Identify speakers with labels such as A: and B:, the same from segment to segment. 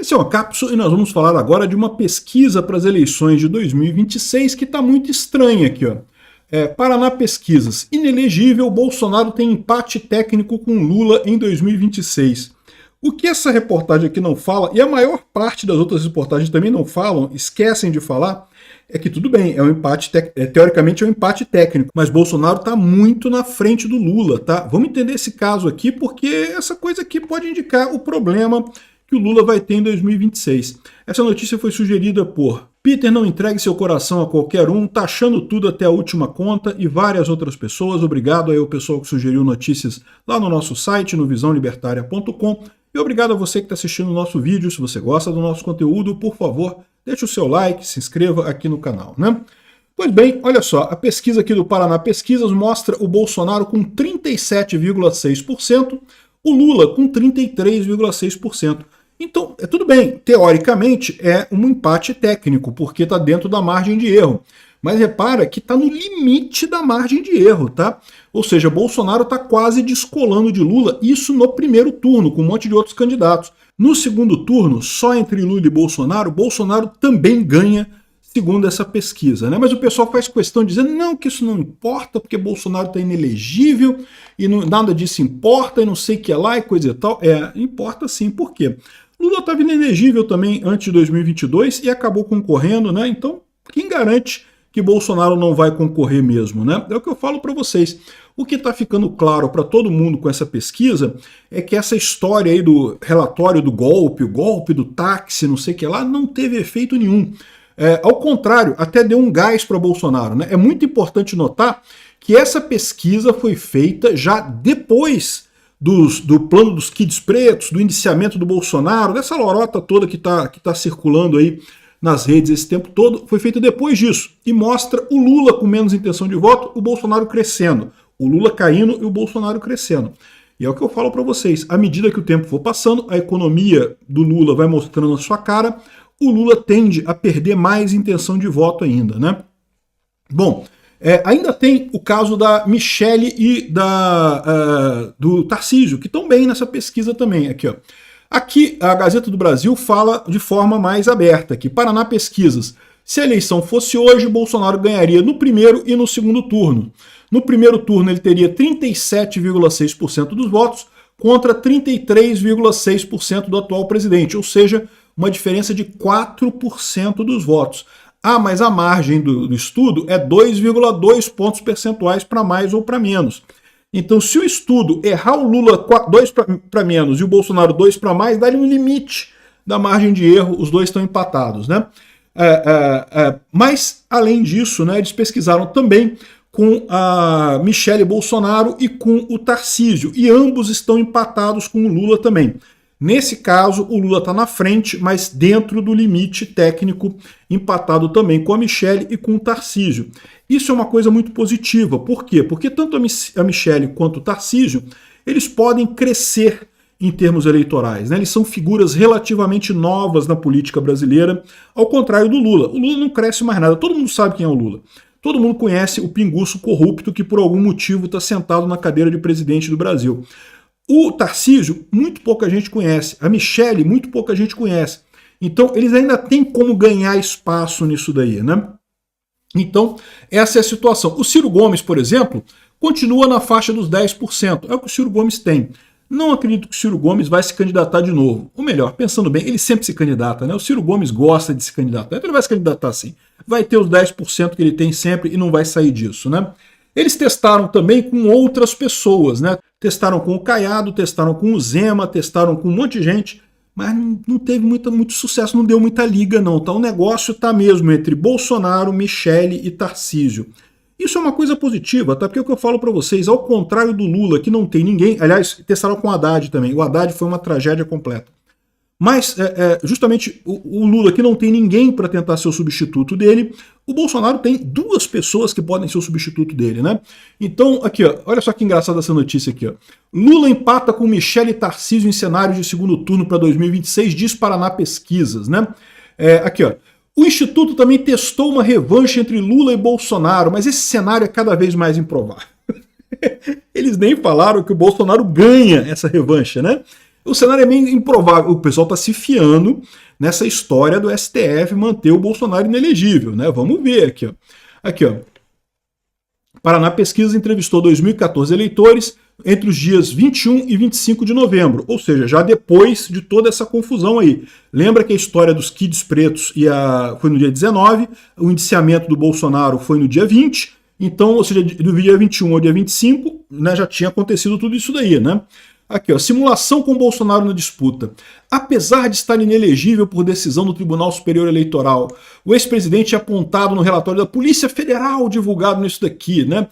A: Esse é uma cápsula e nós vamos falar agora de uma pesquisa para as eleições de 2026 que está muito estranha aqui, ó. Paraná Pesquisas. Inelegível, Bolsonaro tem empate técnico com Lula em 2026. O que essa reportagem aqui não fala, e a maior parte das outras reportagens também não falam, esquecem de falar, é que tudo bem, é um empate teoricamente é um empate técnico, mas Bolsonaro está muito na frente do Lula, tá? Vamos entender esse caso aqui, porque essa coisa aqui pode indicar o problema que o Lula vai ter em 2026. Essa notícia foi sugerida por Peter Não Entregue Seu Coração a Qualquer Um, Taxando Tudo Até a Última Conta e várias outras pessoas. Obrigado aí ao pessoal que sugeriu notícias lá no nosso site, no visãolibertaria.com. E obrigado a você que está assistindo o nosso vídeo. Se você gosta do nosso conteúdo, por favor, deixe o seu like, se inscreva aqui no canal, né? Pois bem, olha só, a pesquisa aqui do Paraná Pesquisas mostra o Bolsonaro com 37,6%, o Lula com 33,6%. Então, tudo bem, teoricamente é um empate técnico, porque está dentro da margem de erro. Mas repara que está no limite da margem de erro, tá? Ou seja, Bolsonaro está quase descolando de Lula, isso no primeiro turno, com um monte de outros candidatos. No segundo turno, só entre Lula e Bolsonaro, Bolsonaro também ganha, segundo essa pesquisa, né? Mas o pessoal faz questão dizendo não, que isso não importa, porque Bolsonaro está inelegível, e não, nada disso importa, e não sei o que é lá, e coisa e tal. Importa sim, por quê? Lula estava inelegível também antes de 2022 e acabou concorrendo, né? Então, quem garante que Bolsonaro não vai concorrer mesmo, né? É o que eu falo para vocês. O que está ficando claro para todo mundo com essa pesquisa é que essa história aí do relatório do golpe, o golpe do táxi, não sei o que lá, não teve efeito nenhum. Ao contrário, até deu um gás para Bolsonaro, né? É muito importante notar que essa pesquisa foi feita já depois do plano dos kids pretos, do indiciamento do Bolsonaro, dessa lorota toda que tá circulando aí nas redes esse tempo todo, foi feita depois disso. E mostra o Lula com menos intenção de voto, o Bolsonaro crescendo. O Lula caindo e o Bolsonaro crescendo. E é o que eu falo para vocês. À medida que o tempo for passando, a economia do Lula vai mostrando a sua cara, o Lula tende a perder mais intenção de voto ainda, né? Bom, ainda tem o caso da Michele e do Tarcísio, que estão bem nessa pesquisa também. Aqui, ó. Aqui, a Gazeta do Brasil fala de forma mais aberta, aqui, Paraná Pesquisas. Se a eleição fosse hoje, Bolsonaro ganharia no primeiro e no segundo turno. No primeiro turno, ele teria 37,6% dos votos contra 33,6% do atual presidente, ou seja, uma diferença de 4% dos votos. Ah, mas a margem do estudo é 2,2 pontos percentuais para mais ou para menos. Então, se o estudo errar o Lula 2 para menos e o Bolsonaro 2 para mais, dá-lhe um limite da margem de erro, os dois estão empatados, né? Mas, além disso, né, eles pesquisaram também com a Michele Bolsonaro e com o Tarcísio, e ambos estão empatados com o Lula também. Nesse caso, o Lula está na frente, mas dentro do limite técnico, empatado também com a Michele e com o Tarcísio. Isso é uma coisa muito positiva. Por quê? Porque tanto a Michele quanto o Tarcísio, eles podem crescer em termos eleitorais, né? Eles são figuras relativamente novas na política brasileira, ao contrário do Lula. O Lula não cresce mais nada, todo mundo sabe quem é o Lula. Todo mundo conhece o pinguço corrupto que por algum motivo está sentado na cadeira de presidente do Brasil. O Tarcísio, muito pouca gente conhece. A Michele, muito pouca gente conhece. Então, eles ainda têm como ganhar espaço nisso daí, né? Então, essa é a situação. O Ciro Gomes, por exemplo, continua na faixa dos 10%. É o que o Ciro Gomes tem. Não acredito que o Ciro Gomes vai se candidatar de novo. Ou melhor, pensando bem, ele sempre se candidata, né? O Ciro Gomes gosta de se candidatar. Então ele vai se candidatar sim. Vai ter os 10% que ele tem sempre e não vai sair disso, né? Eles testaram também com outras pessoas, né? Testaram com o Caiado, testaram com o Zema, testaram com um monte de gente, mas não teve muito sucesso, não deu muita liga não. Então o negócio está mesmo entre Bolsonaro, Michele e Tarcísio. Isso é uma coisa positiva, tá? Porque é o que eu falo para vocês, ao contrário do Lula, que não tem ninguém, aliás, testaram com o Haddad também, o Haddad foi uma tragédia completa. Mas, justamente, o Lula, que não tem ninguém para tentar ser o substituto dele, o Bolsonaro tem duas pessoas que podem ser o substituto dele, né? Então, aqui, ó, olha só que engraçada essa notícia aqui, ó. Lula empata com Michele e Tarcísio em cenário de segundo turno para 2026, diz Paraná Pesquisas, né? Aqui, ó. O Instituto também testou uma revanche entre Lula e Bolsonaro, mas esse cenário é cada vez mais improvável. Eles nem falaram que o Bolsonaro ganha essa revanche, né? O cenário é meio improvável. O pessoal está se fiando nessa história do STF manter o Bolsonaro inelegível, né? Vamos ver aqui, ó. Aqui, ó. Paraná Pesquisa entrevistou 2.014 eleitores entre os dias 21 e 25 de novembro, ou seja, já depois de toda essa confusão aí. Lembra que a história dos kids pretos foi no dia 19, o indiciamento do Bolsonaro foi no dia 20, então, ou seja, do dia 21 ao dia 25, né, já tinha acontecido tudo isso daí, né? Aqui, ó, simulação com Bolsonaro na disputa. Apesar de estar inelegível por decisão do Tribunal Superior Eleitoral, o ex-presidente é apontado no relatório da Polícia Federal divulgado nisso daqui, né?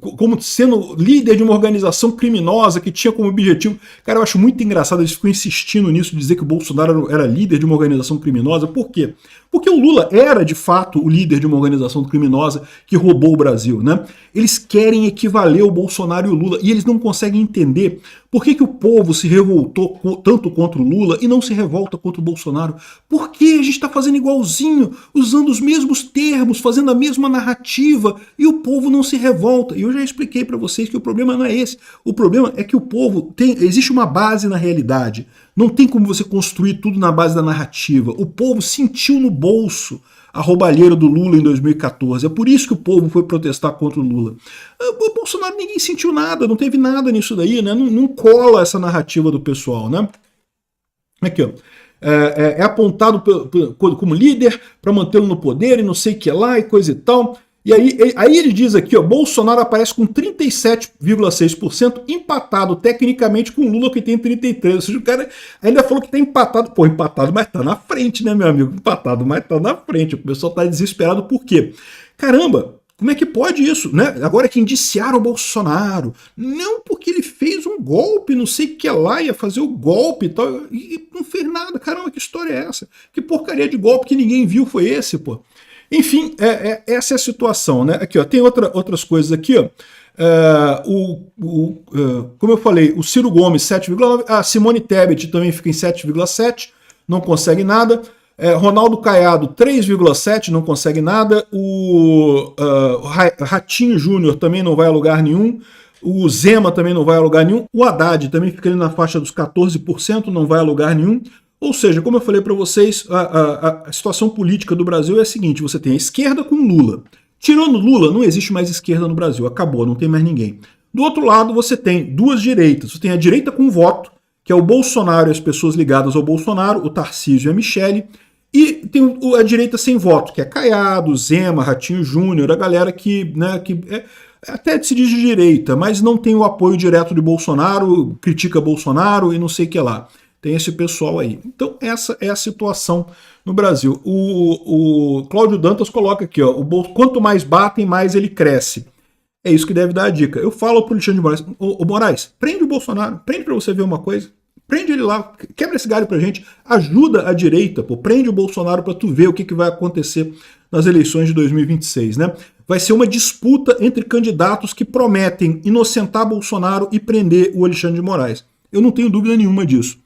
A: Como sendo líder de uma organização criminosa que tinha como objetivo... Cara, eu acho muito engraçado, eles ficam insistindo nisso, dizer que o Bolsonaro era líder de uma organização criminosa. Por quê? Porque o Lula era, de fato, o líder de uma organização criminosa que roubou o Brasil, né? Eles querem equivaler o Bolsonaro e o Lula, e eles não conseguem entender por que o povo se revoltou tanto contra o Lula e não se revolta contra o Bolsonaro. Por que a gente está fazendo igualzinho, usando os mesmos termos, fazendo a mesma narrativa, e o povo não se revolta? E eu já expliquei para vocês que o problema não é esse. O problema é que o povo existe uma base na realidade. Não tem como você construir tudo na base da narrativa. O povo sentiu no bolso a roubalheira do Lula em 2014. É por isso que o povo foi protestar contra o Lula. O Bolsonaro ninguém sentiu nada, não teve nada nisso daí, né? Não cola essa narrativa do pessoal, né? Aqui, ó. É apontado como líder para mantê-lo no poder e não sei o que lá e coisa e tal. E aí ele diz aqui, ó, Bolsonaro aparece com 37,6%, empatado tecnicamente com o Lula, que tem 33%. Ou seja, o cara ainda falou que tá empatado. Pô, empatado, mas tá na frente, né, meu amigo? Empatado, mas tá na frente. O pessoal tá desesperado por quê? Caramba, como é que pode isso, né? Agora que indiciaram o Bolsonaro. Não porque ele fez um golpe, não sei o que lá, ia fazer o golpe e tal, e não fez nada. Caramba, que história é essa? Que porcaria de golpe que ninguém viu foi esse, pô? Enfim, essa é a situação, né? Aqui, ó, tem outras coisas aqui, ó. Como eu falei, o Ciro Gomes 7,9, a Simone Tebet também fica em 7,7, não consegue nada. Ronaldo Caiado 3,7, não consegue nada. O Ratinho Júnior também não vai a lugar nenhum. O Zema também não vai a lugar nenhum. O Haddad também fica ali na faixa dos 14%, não vai a lugar nenhum. Ou seja, como eu falei para vocês, a situação política do Brasil é a seguinte: você tem a esquerda com Lula. Tirando Lula, não existe mais esquerda no Brasil, acabou, não tem mais ninguém. Do outro lado, você tem duas direitas. Você tem a direita com voto, que é o Bolsonaro e as pessoas ligadas ao Bolsonaro, o Tarcísio e a Michele, e tem a direita sem voto, que é Caiado, Zema, Ratinho Júnior, a galera que até se diz de direita, mas não tem o apoio direto de Bolsonaro, critica Bolsonaro e não sei o que lá. Tem esse pessoal aí. Então essa é a situação no Brasil. O Cláudio Dantas coloca aqui, ó, quanto mais batem, mais ele cresce. É isso que deve dar a dica. Eu falo pro Alexandre de Moraes, ô Moraes, prende o Bolsonaro, prende para você ver uma coisa. Prende ele lá, quebra esse galho pra gente, ajuda a direita, pô, prende o Bolsonaro para tu ver o que vai acontecer nas eleições de 2026, né? Vai ser uma disputa entre candidatos que prometem inocentar Bolsonaro e prender o Alexandre de Moraes. Eu não tenho dúvida nenhuma disso.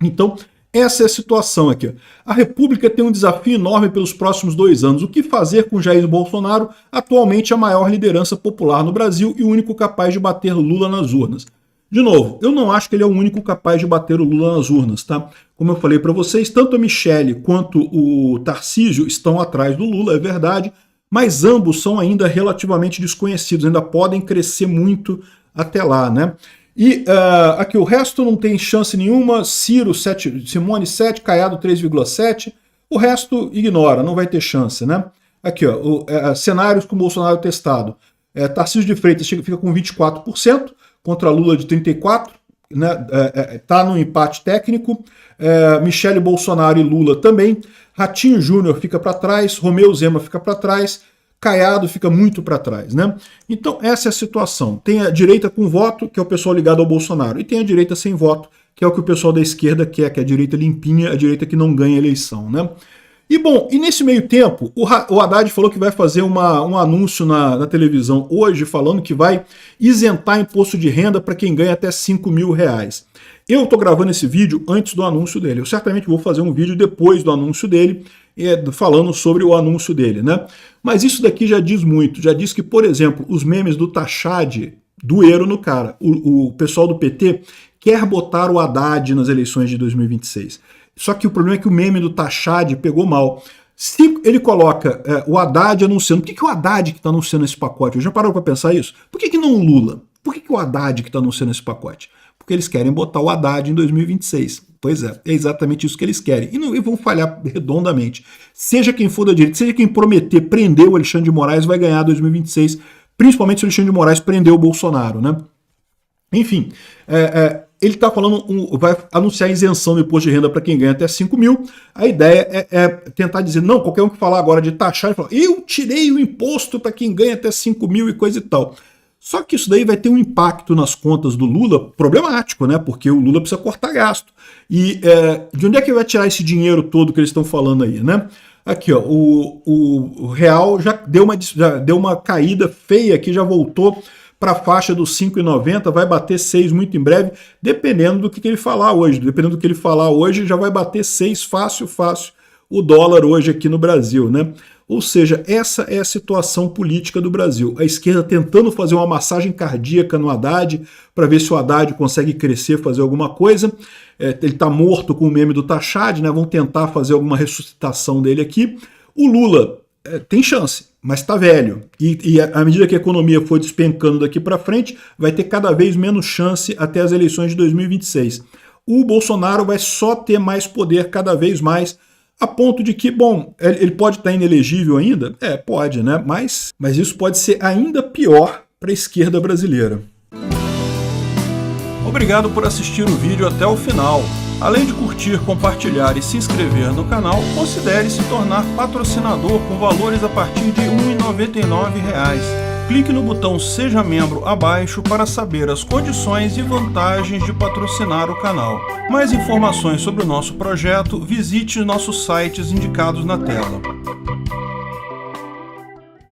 A: Então, essa é a situação aqui. A República tem um desafio enorme pelos próximos 2 anos. O que fazer com Jair Bolsonaro, atualmente a maior liderança popular no Brasil e o único capaz de bater Lula nas urnas? De novo, eu não acho que ele é o único capaz de bater o Lula nas urnas, tá? Como eu falei para vocês, tanto a Michele quanto o Tarcísio estão atrás do Lula, é verdade, mas ambos são ainda relativamente desconhecidos, ainda podem crescer muito até lá, né? E aqui o resto não tem chance nenhuma, Ciro 7, Simone 7, Caiado 3,7, o resto ignora, não vai ter chance, né? Aqui, ó, cenários com Bolsonaro testado. Tarcísio de Freitas fica com 24%, contra Lula de 34%, né? Tá no empate técnico. Michele Bolsonaro e Lula também. Ratinho Júnior fica para trás, Romeu Zema fica para trás, Caiado fica muito para trás, né? Então essa é a situação. Tem a direita com voto, que é o pessoal ligado ao Bolsonaro, e tem a direita sem voto, que é o que o pessoal da esquerda quer, que é a direita limpinha, a direita que não ganha eleição, né? E bom, e nesse meio tempo, o Haddad falou que vai fazer um anúncio na televisão hoje, falando que vai isentar imposto de renda para quem ganha até R$5.000. Eu estou gravando esse vídeo antes do anúncio dele. Eu certamente vou fazer um vídeo depois do anúncio dele, falando sobre o anúncio dele, né? Mas isso daqui já diz muito. Já diz que, por exemplo, os memes do Tachad doeram no cara. O pessoal do PT quer botar o Haddad nas eleições de 2026. Só que o problema é que o meme do Tachad pegou mal. Se ele coloca o Haddad anunciando, por que o Haddad que está anunciando esse pacote? Eu já parou para pensar isso? Por que não o Lula? Por que o Haddad que está anunciando esse pacote? Porque eles querem botar o Haddad em 2026. Pois é exatamente isso que eles querem. E vão falhar redondamente. Seja quem for da direita, seja quem prometer prender o Alexandre de Moraes, vai ganhar 2026, principalmente se o Alexandre de Moraes prender o Bolsonaro, né? Enfim, ele está falando, vai anunciar isenção do imposto de renda para quem ganha até 5 mil. A ideia é tentar dizer, não, qualquer um que falar agora de taxar, ele fala, eu tirei o imposto para quem ganha até 5 mil e coisa e tal. Só que isso daí vai ter um impacto nas contas do Lula problemático, né? Porque o Lula precisa cortar gasto. E de onde é que ele vai tirar esse dinheiro todo que eles estão falando aí, né? Aqui, ó, o real já deu uma caída feia aqui, já voltou para a faixa dos 5,90, vai bater 6 muito em breve, dependendo do que ele falar hoje. Dependendo do que ele falar hoje, já vai bater 6 fácil o dólar hoje aqui no Brasil, né? Ou seja, essa é a situação política do Brasil. A esquerda tentando fazer uma massagem cardíaca no Haddad para ver se o Haddad consegue crescer, fazer alguma coisa. Ele está morto com o meme do Tachad, né? Vão tentar fazer alguma ressuscitação dele aqui. O Lula tem chance, mas está velho. E à medida que a economia for despencando daqui para frente, vai ter cada vez menos chance até as eleições de 2026. O Bolsonaro vai só ter mais poder cada vez mais, a ponto de que, bom, ele pode estar inelegível ainda? Pode, né? Mas isso pode ser ainda pior para a esquerda brasileira. Obrigado por assistir o vídeo até o final. Além de curtir, compartilhar e se inscrever no canal, considere se tornar patrocinador com valores a partir de R$ 1,99. Clique no botão Seja Membro abaixo para saber as condições e vantagens de patrocinar o canal. Mais informações sobre o nosso projeto, visite nossos sites indicados na tela.